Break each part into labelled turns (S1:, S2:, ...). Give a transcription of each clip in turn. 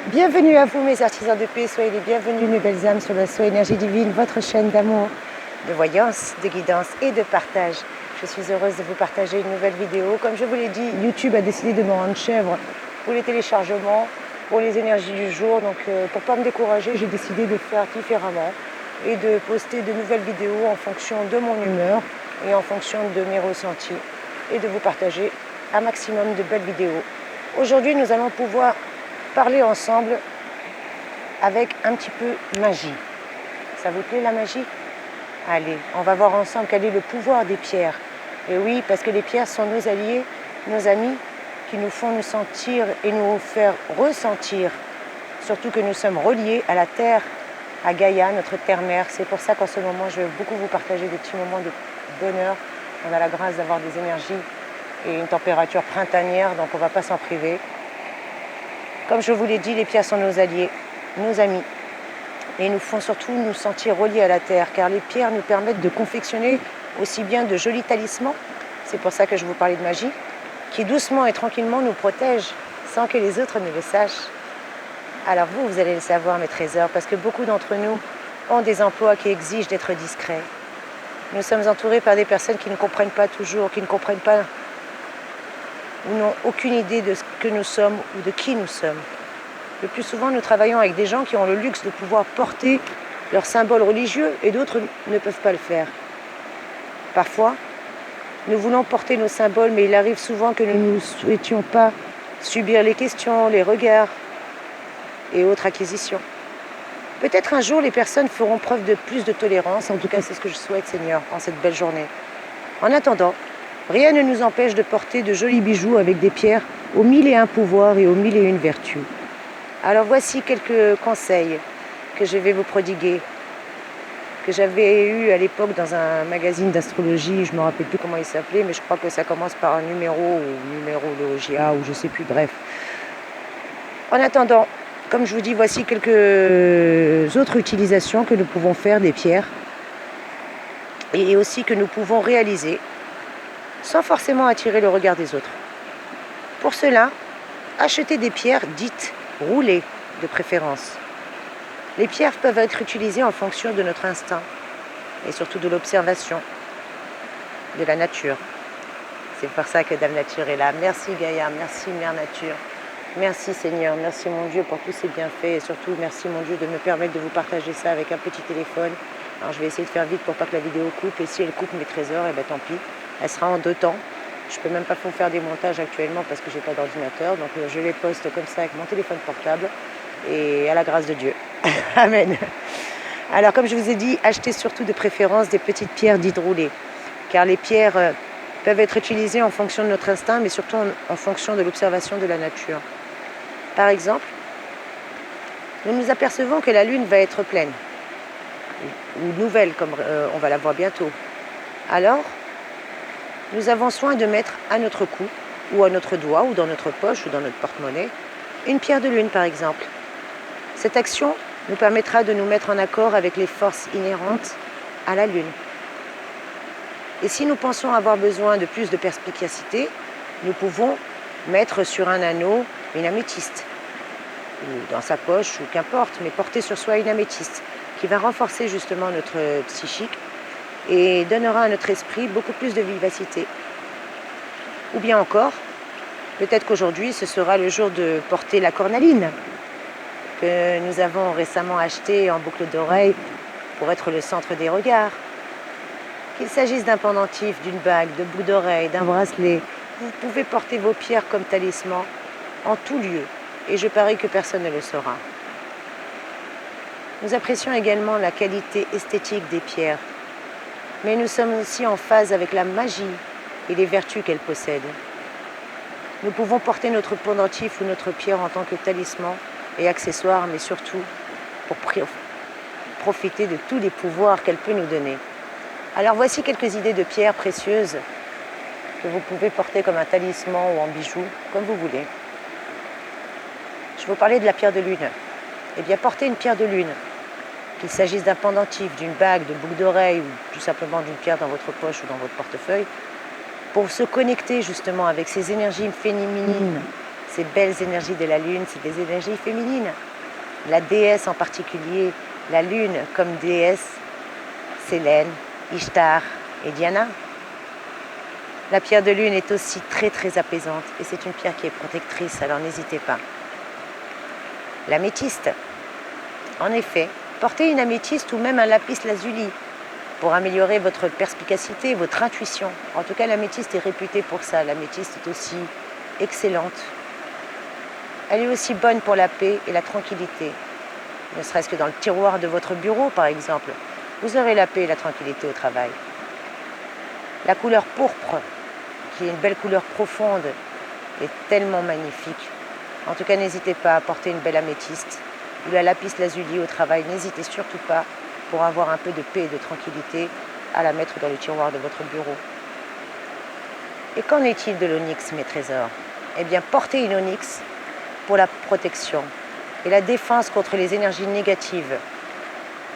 S1: Bienvenue à vous mes artisans de paix, soyez les bienvenus mes belles âmes sur la Soie Énergie Divine, votre chaîne d'amour, de voyance, de guidance et de partage. Je suis heureuse de vous partager une nouvelle vidéo. Comme je vous l'ai dit, YouTube a décidé de me rendre chèvre pour les téléchargements, pour les énergies du jour. Donc pour ne pas me décourager, j'ai décidé de faire différemment et de poster de nouvelles vidéos en fonction de mon humeur et en fonction de mes ressentis et de vous partager un maximum de belles vidéos. Aujourd'hui, nous allons pouvoir parler ensemble avec un petit peu magie. Ça vous plaît la magie? Allez, on va voir ensemble quel est le pouvoir des pierres. Et oui, parce que les pierres sont nos alliés, nos amis, qui nous font nous sentir et nous faire ressentir, surtout que nous sommes reliés à la terre, à Gaïa, notre terre-mère. C'est pour ça qu'en ce moment, je vais beaucoup vous partager des petits moments de bonheur. On a la grâce d'avoir des énergies et une température printanière, donc on ne va pas s'en priver. Comme je vous l'ai dit, les pierres sont nos alliés, nos amis. Et nous font surtout nous sentir reliés à la terre, car les pierres nous permettent de confectionner aussi bien de jolis talismans, c'est pour ça que je vous parlais de magie, qui doucement et tranquillement nous protègent sans que les autres ne le sachent. Alors vous allez le savoir mes trésors, parce que beaucoup d'entre nous ont des emplois qui exigent d'être discrets. Nous sommes entourés par des personnes qui ne comprennent pas toujours, qui ne comprennent pas ou n'ont aucune idée de ce que nous sommes ou de qui nous sommes. Le plus souvent, nous travaillons avec des gens qui ont le luxe de pouvoir porter leurs symboles religieux et d'autres ne peuvent pas le faire. Parfois, nous voulons porter nos symboles, mais il arrive souvent que nous ne souhaitions pas subir les questions, les regards et autres acquisitions. Peut-être un jour, les personnes feront preuve de plus de tolérance. En tout cas, c'est ce que je souhaite, Seigneur, en cette belle journée. En attendant, rien ne nous empêche de porter de jolis bijoux avec des pierres aux 1001 pouvoirs et aux 1001 vertus. Alors voici quelques conseils que je vais vous prodiguer, que j'avais eu à l'époque dans un magazine d'astrologie, je ne me rappelle plus comment il s'appelait, mais je crois que ça commence par un numéro ou numérologia ou je ne sais plus, bref. En attendant, comme je vous dis, voici quelques autres utilisations que nous pouvons faire des pierres et aussi que nous pouvons réaliser sans forcément attirer le regard des autres. Pour cela, achetez des pierres dites roulées de préférence. Les pierres peuvent être utilisées en fonction de notre instinct et surtout de l'observation de la nature. C'est pour ça que Dame Nature est là. Merci Gaïa, merci Mère Nature, merci Seigneur, merci mon Dieu pour tous ces bienfaits et surtout merci mon Dieu de me permettre de vous partager ça avec un petit téléphone. Alors je vais essayer de faire vite pour pas que la vidéo coupe et si elle coupe mes trésors, et tant pis. Elle sera en 2 temps. Je ne peux même pas vous faire des montages actuellement parce que je n'ai pas d'ordinateur. Donc je les poste comme ça avec mon téléphone portable et à la grâce de Dieu. Amen. Alors comme je vous ai dit, achetez surtout de préférence des petites pierres dites roulées. Car les pierres peuvent être utilisées en fonction de notre instinct, mais surtout en fonction de l'observation de la nature. Par exemple, nous nous apercevons que la lune va être pleine. Ou nouvelle, comme on va la voir bientôt. Alors, nous avons soin de mettre à notre cou, ou à notre doigt, ou dans notre poche, ou dans notre porte-monnaie, une pierre de lune par exemple. Cette action nous permettra de nous mettre en accord avec les forces inhérentes à la lune. Et si nous pensons avoir besoin de plus de perspicacité, nous pouvons mettre sur un anneau une améthyste, ou dans sa poche, ou qu'importe, mais porter sur soi une améthyste, qui va renforcer justement notre psychique, et donnera à notre esprit beaucoup plus de vivacité. Ou bien encore, peut-être qu'aujourd'hui, ce sera le jour de porter la cornaline, que nous avons récemment achetée en boucle d'oreille pour être le centre des regards. Qu'il s'agisse d'un pendentif, d'une bague, de boucles d'oreille, d'un bracelet, vous pouvez porter vos pierres comme talisman en tout lieu, et je parie que personne ne le saura. Nous apprécions également la qualité esthétique des pierres, mais nous sommes aussi en phase avec la magie et les vertus qu'elles possèdent. Nous pouvons porter notre pendentif ou notre pierre en tant que talisman et accessoire, mais surtout pour profiter de tous les pouvoirs qu'elle peut nous donner. Alors voici quelques idées de pierres précieuses que vous pouvez porter comme un talisman ou en bijou, comme vous voulez. Je vous parlais de la pierre de lune. Eh bien, portez une pierre de lune, qu'il s'agisse d'un pendentif, d'une bague, de boucles d'oreilles ou tout simplement d'une pierre dans votre poche ou dans votre portefeuille, pour se connecter justement avec ces énergies féminines, Ces belles énergies de la lune, c'est des énergies féminines. La déesse en particulier, la lune comme déesse, Sélène, Ishtar et Diana. La pierre de lune est aussi très très apaisante et c'est une pierre qui est protectrice, alors n'hésitez pas. L'améthyste. En effet, portez une améthyste ou même un lapis lazuli pour améliorer votre perspicacité, votre intuition. En tout cas, l'améthyste est réputée pour ça. L'améthyste est aussi excellente. Elle est aussi bonne pour la paix et la tranquillité. Ne serait-ce que dans le tiroir de votre bureau, par exemple. Vous aurez la paix et la tranquillité au travail. La couleur pourpre, qui est une belle couleur profonde, est tellement magnifique. En tout cas, n'hésitez pas à porter une belle améthyste ou la lapis lazuli au travail. N'hésitez surtout pas, pour avoir un peu de paix et de tranquillité, à la mettre dans le tiroir de votre bureau. Et qu'en est-il de l'onyx, mes trésors? Eh bien, portez une onyx pour la protection et la défense contre les énergies négatives.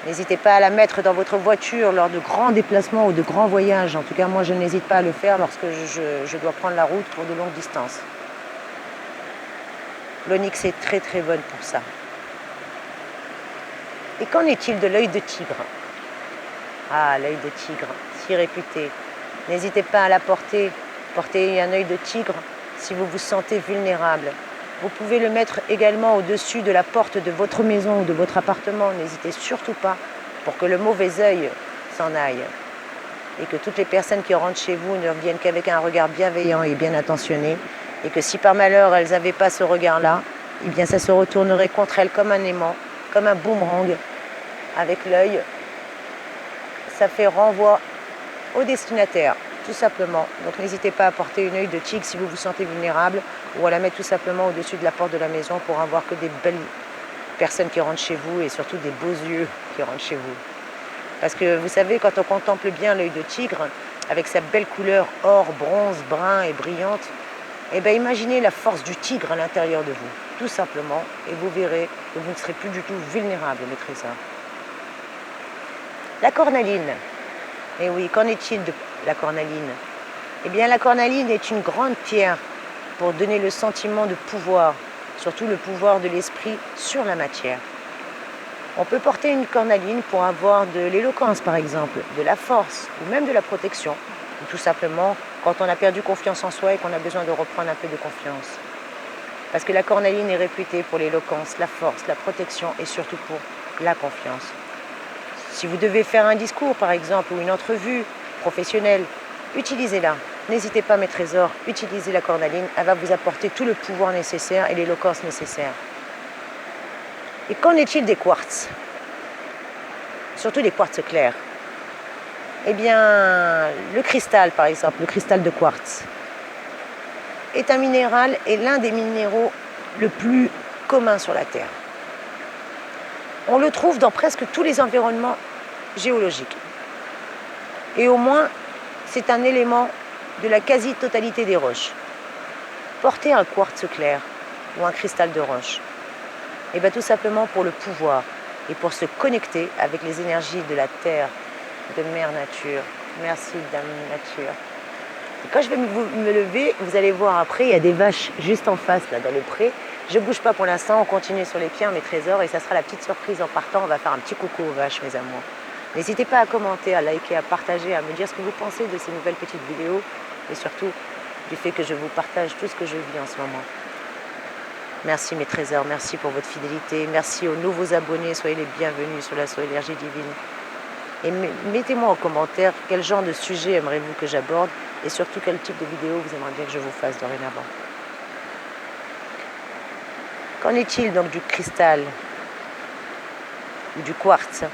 S1: N'hésitez pas à la mettre dans votre voiture lors de grands déplacements ou de grands voyages. En tout cas, moi, je n'hésite pas à le faire lorsque je dois prendre la route pour de longues distances. L'onyx est très très bonne pour ça. Et qu'en est-il de l'œil de tigre? Ah, l'œil de tigre, si réputé. N'hésitez pas à la porter. Portez un œil de tigre si vous vous sentez vulnérable. Vous pouvez le mettre également au-dessus de la porte de votre maison ou de votre appartement. N'hésitez surtout pas pour que le mauvais œil s'en aille. Et que toutes les personnes qui rentrent chez vous ne reviennent qu'avec un regard bienveillant et bien attentionné. Et que si par malheur elles n'avaient pas ce regard-là, eh bien ça se retournerait contre elles comme un aimant, comme un boomerang. Avec l'œil, ça fait renvoi au destinataire, tout simplement. Donc n'hésitez pas à porter une œil de tigre si vous vous sentez vulnérable ou à la mettre tout simplement au-dessus de la porte de la maison pour avoir que des belles personnes qui rentrent chez vous et surtout des beaux yeux qui rentrent chez vous. Parce que vous savez, quand on contemple bien l'œil de tigre, avec sa belle couleur or, bronze, brun et brillante, eh bien imaginez la force du tigre à l'intérieur de vous, tout simplement, et vous verrez que vous ne serez plus du tout vulnérable, mes trésors. La cornaline. Et oui, qu'en est-il de la cornaline? Eh bien, la cornaline est une grande pierre pour donner le sentiment de pouvoir, surtout le pouvoir de l'esprit sur la matière. On peut porter une cornaline pour avoir de l'éloquence, par exemple, de la force ou même de la protection. Ou tout simplement quand on a perdu confiance en soi et qu'on a besoin de reprendre un peu de confiance. Parce que la cornaline est réputée pour l'éloquence, la force, la protection et surtout pour la confiance. Si vous devez faire un discours, par exemple, ou une entrevue professionnelle, utilisez-la. N'hésitez pas, mes trésors, utilisez la cornaline. Elle va vous apporter tout le pouvoir nécessaire et l'éloquence nécessaire. Et qu'en est-il des quartz? Surtout des quartz clairs. Eh bien, le cristal, par exemple, le cristal de quartz, est un minéral et l'un des minéraux le plus commun sur la Terre. On le trouve dans presque tous les environnements géologiques. Et au moins, c'est un élément de la quasi-totalité des roches. Porter un quartz clair ou un cristal de roche, et bien tout simplement pour le pouvoir et pour se connecter avec les énergies de la Terre, de Mère Nature. Merci, Dame Nature. Et quand je vais me lever, vous allez voir après, il y a des vaches juste en face, là, dans le pré. Je ne bouge pas pour l'instant, on continue sur les pieds, mes trésors, et ça sera la petite surprise en partant. On va faire un petit coucou aux vaches, mes amours. N'hésitez pas à commenter, à liker, à partager, à me dire ce que vous pensez de ces nouvelles petites vidéos, et surtout du fait que je vous partage tout ce que je vis en ce moment. Merci, mes trésors, merci pour votre fidélité, merci aux nouveaux abonnés, soyez les bienvenus sur la Soénergie divine. Et mettez-moi en commentaire quel genre de sujet aimeriez-vous que j'aborde et surtout quel type de vidéo vous aimeriez bien que je vous fasse dorénavant. Qu'en est-il donc du cristal ou du quartz?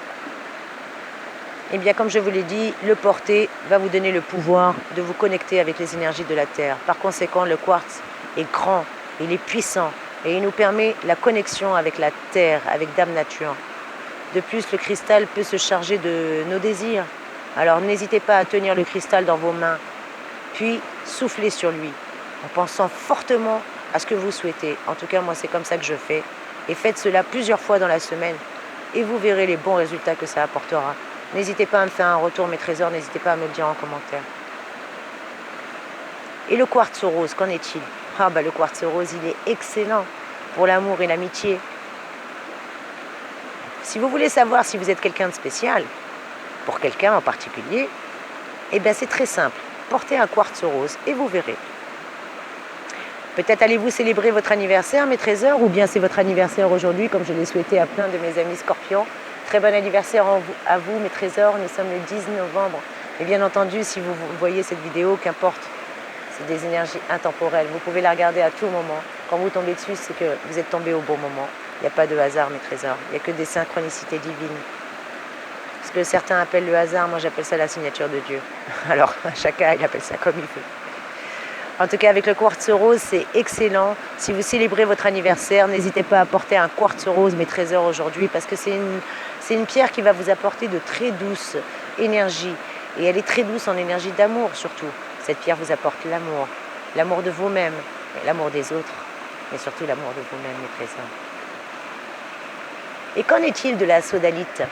S1: Eh bien, comme je vous l'ai dit, le porter va vous donner le pouvoir de vous connecter avec les énergies de la Terre. Par conséquent, le quartz est grand, il est puissant et il nous permet la connexion avec la Terre, avec Dame Nature. De plus, le cristal peut se charger de nos désirs. Alors n'hésitez pas à tenir le cristal dans vos mains, puis soufflez sur lui, en pensant fortement à ce que vous souhaitez. En tout cas, moi, c'est comme ça que je fais. Et faites cela plusieurs fois dans la semaine, et vous verrez les bons résultats que ça apportera. N'hésitez pas à me faire un retour, mes trésors, n'hésitez pas à me le dire en commentaire. Et le quartz rose, qu'en est-il? Ah bah le quartz rose, il est excellent pour l'amour et l'amitié. Si vous voulez savoir si vous êtes quelqu'un de spécial, pour quelqu'un en particulier, eh bien c'est très simple. Portez un quartz rose et vous verrez. Peut-être allez-vous célébrer votre anniversaire, mes trésors, ou bien c'est votre anniversaire aujourd'hui, comme je l'ai souhaité à plein de mes amis scorpions. Très bon anniversaire à vous, mes trésors. Nous sommes le 10 novembre. Et bien entendu, si vous voyez cette vidéo, qu'importe, c'est des énergies intemporelles. Vous pouvez la regarder à tout moment. Quand vous tombez dessus, c'est que vous êtes tombé au bon moment. Il n'y a pas de hasard, mes trésors. Il n'y a que des synchronicités divines. Ce que certains appellent le hasard, moi j'appelle ça la signature de Dieu. Alors, chacun, il appelle ça comme il veut. En tout cas, avec le quartz rose, c'est excellent. Si vous célébrez votre anniversaire, n'hésitez pas à porter un quartz rose, mes trésors, aujourd'hui, parce que c'est une pierre qui va vous apporter de très douces énergies. Et elle est très douce en énergie d'amour, surtout. Cette pierre vous apporte l'amour. L'amour de vous-même, l'amour des autres, mais surtout l'amour de vous-même, mes trésors. Et qu'en est-il de la sodalite?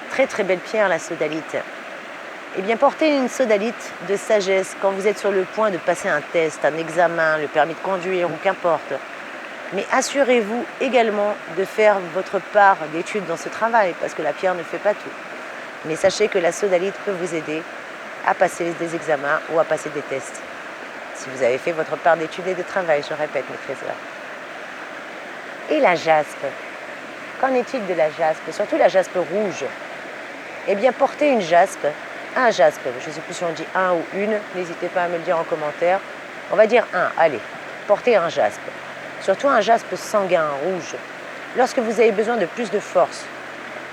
S1: Très très belle pierre, la sodalite. Eh bien, portez une sodalite de sagesse quand vous êtes sur le point de passer un test, un examen, le permis de conduire ou qu'importe. Mais assurez-vous également de faire votre part d'études dans ce travail, parce que la pierre ne fait pas tout. Mais sachez que la sodalite peut vous aider à passer des examens ou à passer des tests. Si vous avez fait votre part d'études et de travail, je répète, mes trésors. Et la jaspe. Qu'en est-il de la jaspe? Surtout la jaspe rouge. Eh bien, portez une jaspe. Un jaspe, je ne sais plus si on dit un ou une, n'hésitez pas à me le dire en commentaire. On va dire un, allez, portez un jaspe. Surtout un jaspe sanguin, rouge. Lorsque vous avez besoin de plus de force.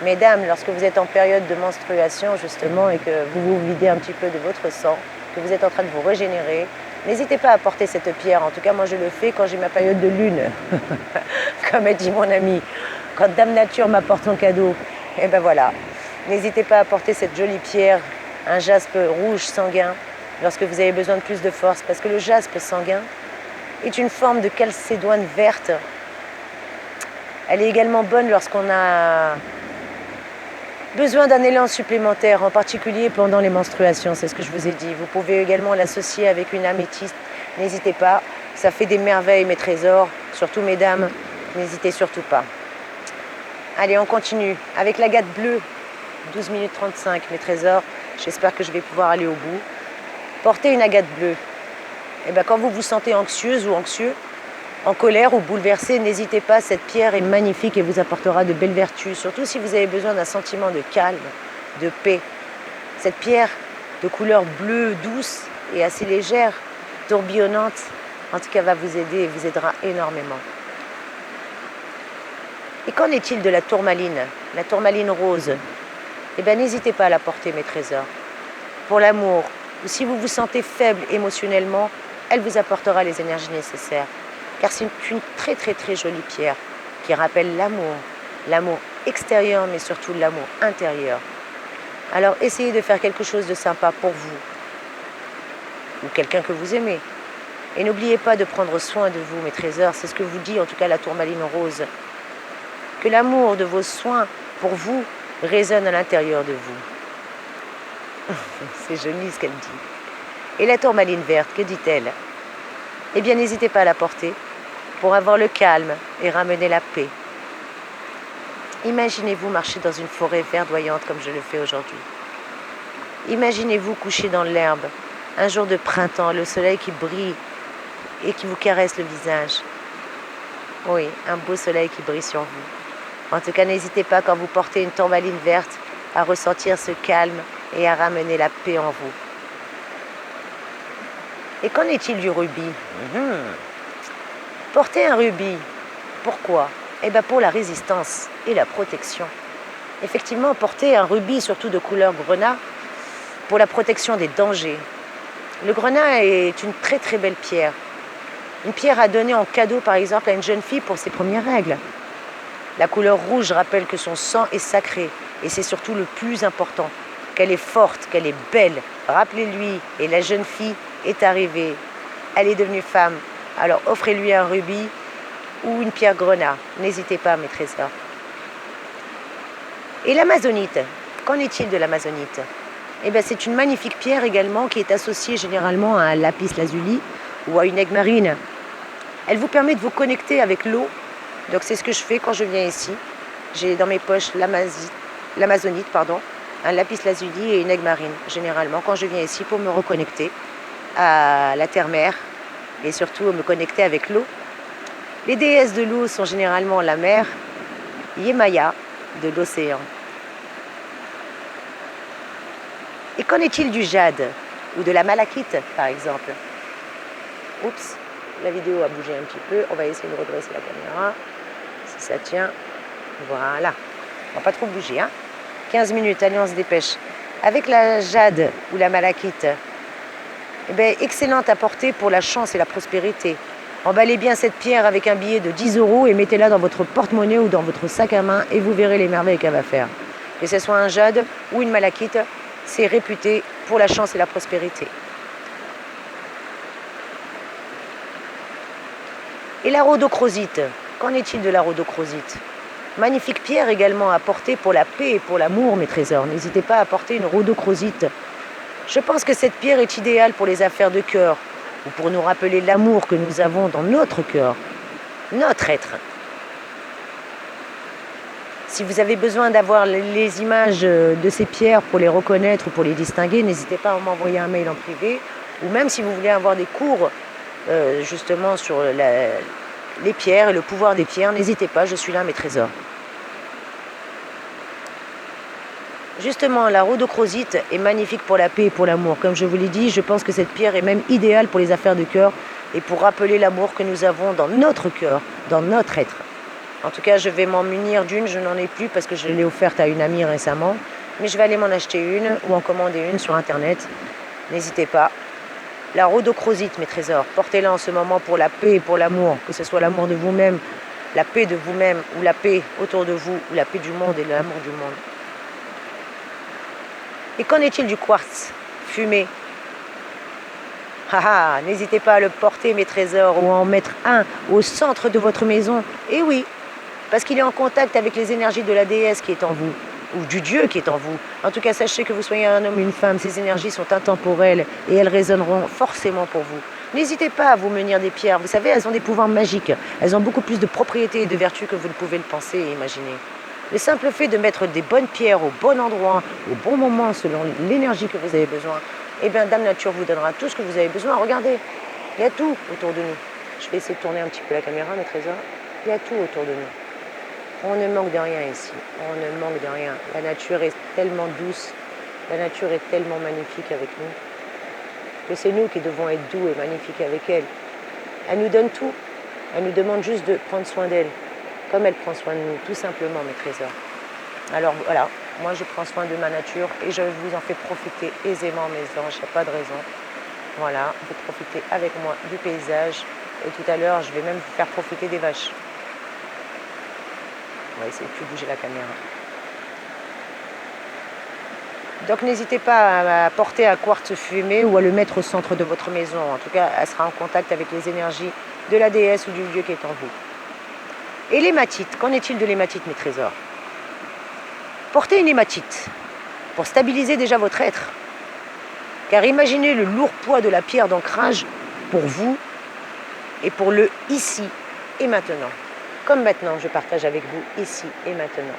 S1: Mesdames, lorsque vous êtes en période de menstruation justement et que vous vous videz un petit peu de votre sang, que vous êtes en train de vous régénérer, n'hésitez pas à porter cette pierre. En tout cas, moi je le fais quand j'ai ma période de lune. Comme a dit mon ami, quand Dame Nature m'apporte son cadeau, et ben voilà. N'hésitez pas à porter cette jolie pierre, un jaspe rouge sanguin, lorsque vous avez besoin de plus de force, parce que le jaspe sanguin est une forme de calcédoine verte. Elle est également bonne lorsqu'on a besoin d'un élan supplémentaire, en particulier pendant les menstruations, c'est ce que je vous ai dit. Vous pouvez également l'associer avec une améthyste, n'hésitez pas, ça fait des merveilles, mes trésors, surtout mesdames, n'hésitez surtout pas. Allez, on continue avec l'agate bleue, 12 minutes 35, mes trésors. J'espère que je vais pouvoir aller au bout. Portez une agate bleue. Et bien, quand vous vous sentez anxieuse ou anxieux, en colère ou bouleversé, n'hésitez pas, cette pierre est magnifique et vous apportera de belles vertus, surtout si vous avez besoin d'un sentiment de calme, de paix. Cette pierre de couleur bleue douce et assez légère, tourbillonnante, en tout cas va vous aider et vous aidera énormément. Et qu'en est-il de la tourmaline rose? Eh bien, n'hésitez pas à la porter, mes trésors. Pour l'amour, ou si vous vous sentez faible émotionnellement, elle vous apportera les énergies nécessaires. Car c'est une très très très jolie pierre qui rappelle l'amour extérieur, mais surtout l'amour intérieur. Alors, essayez de faire quelque chose de sympa pour vous, ou quelqu'un que vous aimez. Et n'oubliez pas de prendre soin de vous, mes trésors, c'est ce que vous dit en tout cas la tourmaline rose. Que l'amour de vos soins pour vous résonne à l'intérieur de vous. C'est joli ce qu'elle dit. Et la tourmaline verte, que dit-elle? Eh bien, n'hésitez pas à la porter pour avoir le calme et ramener la paix. Imaginez-vous marcher dans une forêt verdoyante comme je le fais aujourd'hui. Imaginez-vous coucher dans l'herbe, un jour de printemps, le soleil qui brille et qui vous caresse le visage. Oui, un beau soleil qui brille sur vous. En tout cas, n'hésitez pas, quand vous portez une tourmaline verte, à ressentir ce calme et à ramener la paix en vous. Et qu'en est-il du rubis? Portez un rubis. Pourquoi? Eh bien, pour la résistance et la protection. Effectivement, portez un rubis, surtout de couleur grenat, pour la protection des dangers. Le grenat est une très très belle pierre. Une pierre à donner en cadeau, par exemple, à une jeune fille pour ses premières règles. La couleur rouge rappelle que son sang est sacré, et c'est surtout le plus important, qu'elle est forte, qu'elle est belle. Rappelez-lui, et la jeune fille est arrivée, elle est devenue femme. Alors offrez-lui un rubis ou une pierre grenat, n'hésitez pas, mes trésors. Et l'amazonite, qu'en est-il de l'amazonite? Eh bien, c'est une magnifique pierre également qui est associée généralement à un lapis lazuli ou à une aigue marine. Elle vous permet de vous connecter avec l'eau. Donc c'est ce que je fais quand je viens ici. J'ai dans mes poches l'amazonite, un lapis lazuli et une aigue marine, généralement, quand je viens ici pour me reconnecter à la terre-mère et surtout me connecter avec l'eau. Les déesses de l'eau sont généralement la mer, Yemaya, de l'océan. Et qu'en est-il du jade ou de la malachite, par exemple? Oups, la vidéo a bougé un petit peu. On va essayer de redresser la caméra, si ça tient. Voilà. On va pas trop bouger, hein. 15 minutes, allez, on se dépêche. Avec la jade ou la malachite, eh bien, excellente à porter pour la chance et la prospérité. Emballez bien cette pierre avec un billet de 10 € et mettez-la dans votre porte-monnaie ou dans votre sac à main et vous verrez les merveilles qu'elle va faire. Que ce soit un jade ou une malachite, c'est réputé pour la chance et la prospérité. Et la rhodochrosite, qu'en est-il de la rhodochrosite? Magnifique pierre également à porter pour la paix et pour l'amour, mes trésors. N'hésitez pas à porter une rhodochrosite. Je pense que cette pierre est idéale pour les affaires de cœur ou pour nous rappeler l'amour que nous avons dans notre cœur, notre être. Si vous avez besoin d'avoir les images de ces pierres pour les reconnaître ou pour les distinguer, n'hésitez pas à m'envoyer un mail en privé. Ou même si vous voulez avoir des cours justement sur les pierres et le pouvoir des pierres, n'hésitez pas, je suis là, mes trésors. Justement, la rhodochrosite est magnifique pour la paix et pour l'amour. Comme je vous l'ai dit, je pense que cette pierre est même idéale pour les affaires de cœur et pour rappeler l'amour que nous avons dans notre cœur, dans notre être. En tout cas, je vais m'en munir d'une, je n'en ai plus parce que je l'ai offerte à une amie récemment. Mais je vais aller m'en acheter une ou en commander une sur Internet. N'hésitez pas. La rhodochrosite, mes trésors, portez-la en ce moment pour la paix et pour l'amour. Que ce soit l'amour de vous-même, la paix de vous-même ou la paix autour de vous, ou la paix du monde et l'amour du monde. Et qu'en est-il du quartz fumé? N'hésitez pas à le porter, mes trésors, ou à en mettre un au centre de votre maison. Et oui, parce qu'il est en contact avec les énergies de la déesse qui est en vous, ou du Dieu qui est en vous. En tout cas, sachez que vous soyez un homme ou une femme, ces énergies sont intemporelles et elles résonneront forcément pour vous. N'hésitez pas à vous munir des pierres. Vous savez, elles ont des pouvoirs magiques. Elles ont beaucoup plus de propriétés et de vertus que vous ne pouvez le penser et imaginer. Le simple fait de mettre des bonnes pierres au bon endroit, au bon moment, selon l'énergie que vous avez besoin, eh bien, Dame Nature vous donnera tout ce que vous avez besoin. Regardez, il y a tout autour de nous. Je vais essayer de tourner un petit peu la caméra, mes trésors. Il y a tout autour de nous. On ne manque de rien ici. On ne manque de rien. La nature est tellement douce. La nature est tellement magnifique avec nous. Que c'est nous qui devons être doux et magnifiques avec elle. Elle nous donne tout. Elle nous demande juste de prendre soin d'elle. Comme elle prend soin de nous, tout simplement, mes trésors. Alors voilà, moi je prends soin de ma nature et je vous en fais profiter aisément, mes anges, il n'y a pas de raison. Voilà, vous profitez avec moi du paysage et tout à l'heure, je vais même vous faire profiter des vaches. On va essayer de plus bouger la caméra. Donc n'hésitez pas à porter un quartz fumé ou à le mettre au centre de votre maison. En tout cas, elle sera en contact avec les énergies de la déesse ou du dieu qui est en vous. Et l'hématite, qu'en est-il de l'hématite, mes trésors? Portez une hématite pour stabiliser déjà votre être. Car imaginez le lourd poids de la pierre d'ancrage pour vous et pour le ici et maintenant. Comme maintenant, je partage avec vous ici et maintenant.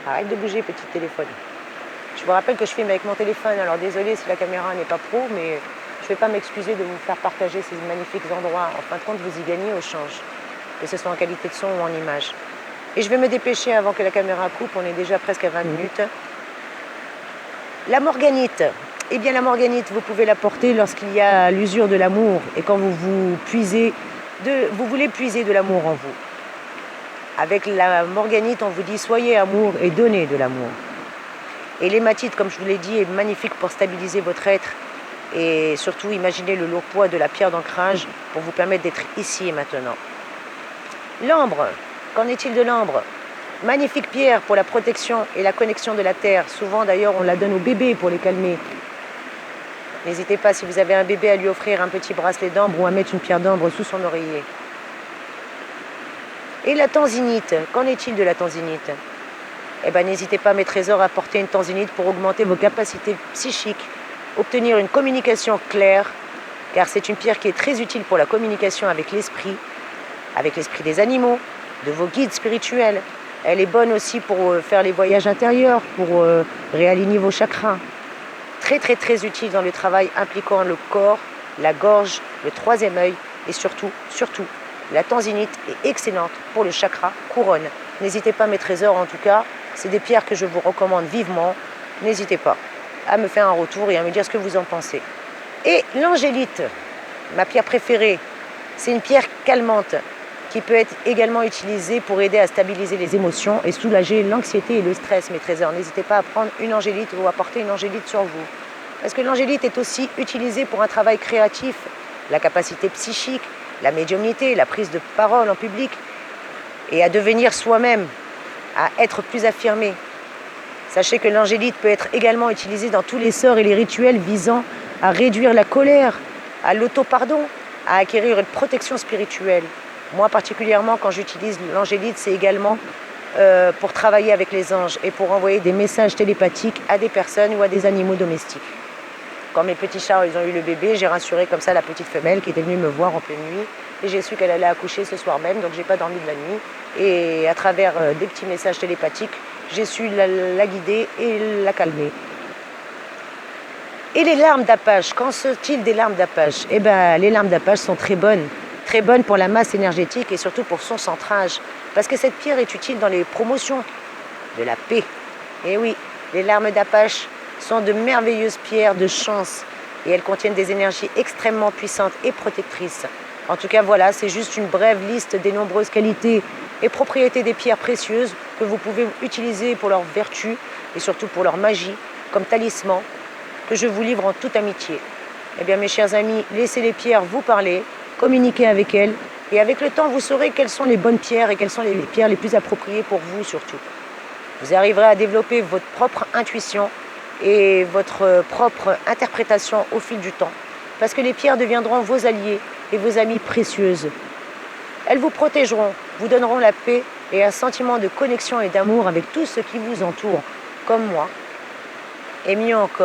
S1: Arrête de bouger, petit téléphone. Je vous rappelle que je filme avec mon téléphone, alors désolé si la caméra n'est pas pro, mais je ne vais pas m'excuser de vous faire partager ces magnifiques endroits. En fin de compte, vous y gagnez au change. Que ce soit en qualité de son ou en image. Et je vais me dépêcher avant que la caméra coupe, on est déjà presque à 20 minutes. La morganite. Eh bien la morganite, vous pouvez la porter lorsqu'il y a l'usure de l'amour et quand vous voulez puiser de l'amour en vous. Avec la morganite, on vous dit soyez amour et donnez de l'amour. Et l'hématite, comme je vous l'ai dit, est magnifique pour stabiliser votre être et surtout imaginez le lourd poids de la pierre d'ancrage pour vous permettre d'être ici et maintenant. L'ambre, qu'en est-il de l'ambre? Magnifique pierre pour la protection et la connexion de la terre. Souvent d'ailleurs on la donne aux bébés pour les calmer. N'hésitez pas si vous avez un bébé à lui offrir un petit bracelet d'ambre ou à mettre une pierre d'ambre sous son oreiller. Et la tanzanite, qu'en est-il de la tanzanite? Eh bien n'hésitez pas mes trésors à porter une tanzanite pour augmenter vos capacités psychiques, obtenir une communication claire car c'est une pierre qui est très utile pour la communication avec l'esprit des animaux, de vos guides spirituels. Elle est bonne aussi pour faire les voyages intérieurs, pour réaligner vos chakras. Très très très utile dans le travail impliquant le corps, la gorge, le troisième œil et surtout, la tanzanite est excellente pour le chakra couronne. N'hésitez pas mes trésors, en tout cas, c'est des pierres que je vous recommande vivement. N'hésitez pas à me faire un retour et à me dire ce que vous en pensez. Et l'angélite, ma pierre préférée, c'est une pierre calmante qui peut être également utilisée pour aider à stabiliser les émotions et soulager l'anxiété et le stress, mes trésors. N'hésitez pas à prendre une angélite ou à porter une angélite sur vous. Parce que l'angélite est aussi utilisée pour un travail créatif, la capacité psychique, la médiumnité, la prise de parole en public et à devenir soi-même, à être plus affirmé. Sachez que l'angélite peut être également utilisée dans tous les sorts et les rituels visant à réduire la colère, à l'auto-pardon, à acquérir une protection spirituelle. Moi particulièrement, quand j'utilise l'angélite, c'est également pour travailler avec les anges et pour envoyer des messages télépathiques à des personnes ou à des animaux domestiques. Quand mes petits chats ils ont eu le bébé, j'ai rassuré comme ça la petite femelle qui était venue me voir en pleine nuit et j'ai su qu'elle allait accoucher ce soir même, donc j'ai pas dormi de la nuit. Et à travers des petits messages télépathiques, j'ai su la guider et la calmer. Et les larmes d'Apache, qu'en est-il des larmes d'Apache? Eh bien, les larmes d'Apache sont très bonnes pour la masse énergétique et surtout pour son centrage. Parce que cette pierre est utile dans les promotions de la paix. Et oui, les larmes d'Apache sont de merveilleuses pierres de chance et elles contiennent des énergies extrêmement puissantes et protectrices. En tout cas, voilà, c'est juste une brève liste des nombreuses qualités et propriétés des pierres précieuses que vous pouvez utiliser pour leur vertu et surtout pour leur magie, comme talisman, que je vous livre en toute amitié. Eh bien, mes chers amis, laissez les pierres vous parler, communiquez avec elles, et avec le temps, vous saurez quelles sont les bonnes pierres et quelles sont les pierres les plus appropriées pour vous surtout. Vous arriverez à développer votre propre intuition et votre propre interprétation au fil du temps, parce que les pierres deviendront vos alliés et vos amies précieuses. Elles vous protégeront, vous donneront la paix et un sentiment de connexion et d'amour avec tout ce qui vous entoure, comme moi, et mieux encore.